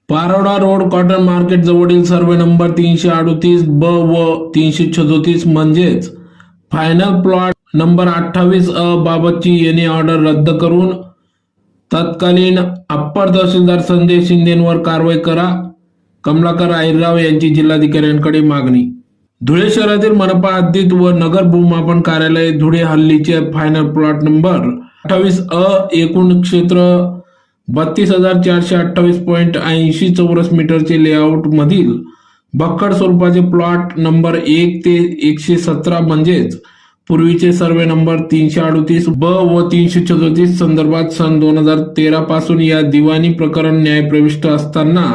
Paroda road cotton market जवळील survey number 338 ब व 336 म्हणजेच फायनल प्लॉट नंबर 28 अ बाबतची येणे ऑर्डर रद्द करून तत्कालीन अप्पर तहसीलदार संजय शिंदेंवर कारवाई करा. कमलाकर आहिरराव यांची जिल्हाधिकाऱ्यांकडे मागणी. धुळे शहरातील मनपा हद्दीत व नगर भूमापन कार्यालय धुळे हल्लीचे फायनल प्लॉट नंबर 28 अ एकूण क्षेत्र 32,428.80 चौरस मीटरचे लेआउट मधील भक्कड स्वरूपाचे प्लॉट नंबर 1 ते 117 म्हणजेच पूर्वीचे सर्वे नंबर 338 ब व 334 संदर्भात सन 2013 पासून या दिवाणी प्रकरण न्यायप्रविष्ट असताना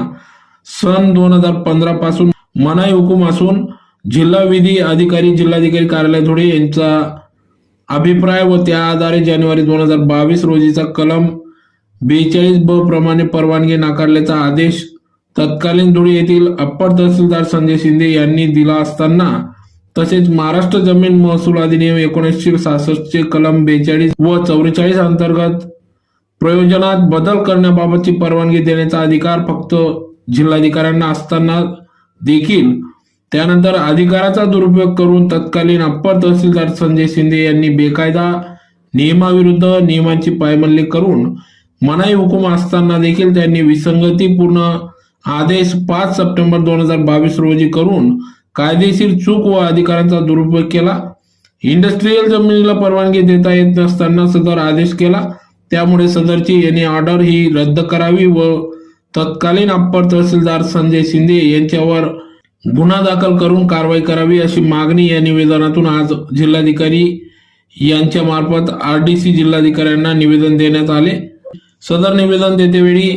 सन 2015 पासून मनाई हुकूम असून जिल्हा विधी अधिकारी जिल्हाधिकारी कार्यालय धुळे यांचा अभिप्राय व त्या आधारे जानेवारी 2022 रोजीचा कलम 42 ब प्रमाणे परवानगी नाकारल्याचा आदेश तत्कालीन धुळे येथील अप्पर तहसीलदार संजय शिंदे यांनी दिला असताना तसेच महाराष्ट्र जमीन महसूल अधिनियम 1966 चे कलम 42 व 44 अंतर्गत प्रयोजनात बदल करण्याबाबतची परवानगी देण्याचा अधिकार फक्त जिल्हाधिकाऱ्यांना असताना देखील त्यानंतर अधिकाराचा दुरुपयोग करून तत्कालीन अप्पर तहसीलदार संजय शिंदे यांनी बेकायदा नियमाविरुद्ध नियमांची पायमल्ली करून मनाई हुकूम असताना देखील त्यांनी विसंगतीपूर्ण आदेश 5 सप्टेंबर 2022 रोजी करून कायदेशीर चूक व अधिकारांचा दुरुपयोग केला. इंडस्ट्रीयल जमिनीला परवानगी देता येत नसताना सदर आदेश केला. त्यामुळे सदरची येणे ऑर्डर ही रद्द करावी व तत्कालीन अप्पर तहसीलदार संजय शिंदे यांच्यावर गुन्हा दाखल करून कारवाई करावी अशी मागणी या निवेदनातून आज जिल्हाधिकारी यांच्या मार्फत आरडीसी जिल्हाधिकाऱ्यांना निवेदन देण्यात आले. सदर निवेदन देतेवेळी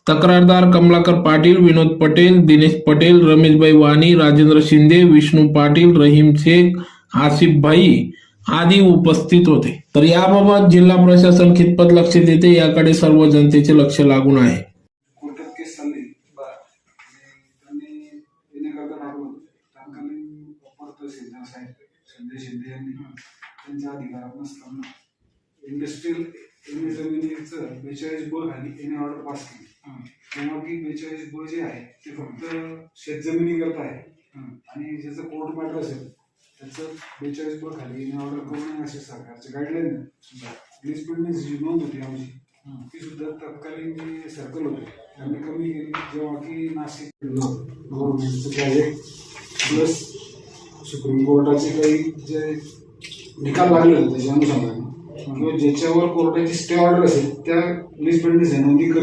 तक्रारदार कमलाकर पाटील, विनोद पटेल, दिनेश पटेल, रमेशभाई वाणी, राजेंद्र शिंदे, विष्णू पाटील, रहीम शेख, आसिफ भाई आदी उपस्थित होते. तर याबाबत जिल्हा प्रशासन कितपत लक्ष देते याकडे सर्व जनतेचे लक्ष लागून आहे. त्यांच्या अधिकारात नसताना इंडस्ट्रियल जमिनीचं 42 ब खाली येणे ऑर्डर पास केली. तेव्हा ती 42 ब जे आहे ते फक्त शेतजमिनी करता आहे आणि ज्याचं कोर्ट मॅटर असेल त्याचं 42 ब खाली येणे ऑर्डर करू नये असे सरकारचे गाईडलाईन सुद्धा प्लीजमेंटची जी नोंद होती आमची ती सुद्धा तत्कालीन जे सर्कल होते त्यांनी कमी केली. जेव्हा की नाशिक गव्हर्नमेंटचं प्रोजेक्ट प्लस सुप्रीम कोर्टाचे काही जे निकाल लागले होते त्याच्या अनुषंगाने किंवा ज्याच्यावर कोर्टाची स्टे ऑर्डर असेल त्या प्लीजमेंटची नोंदी कमी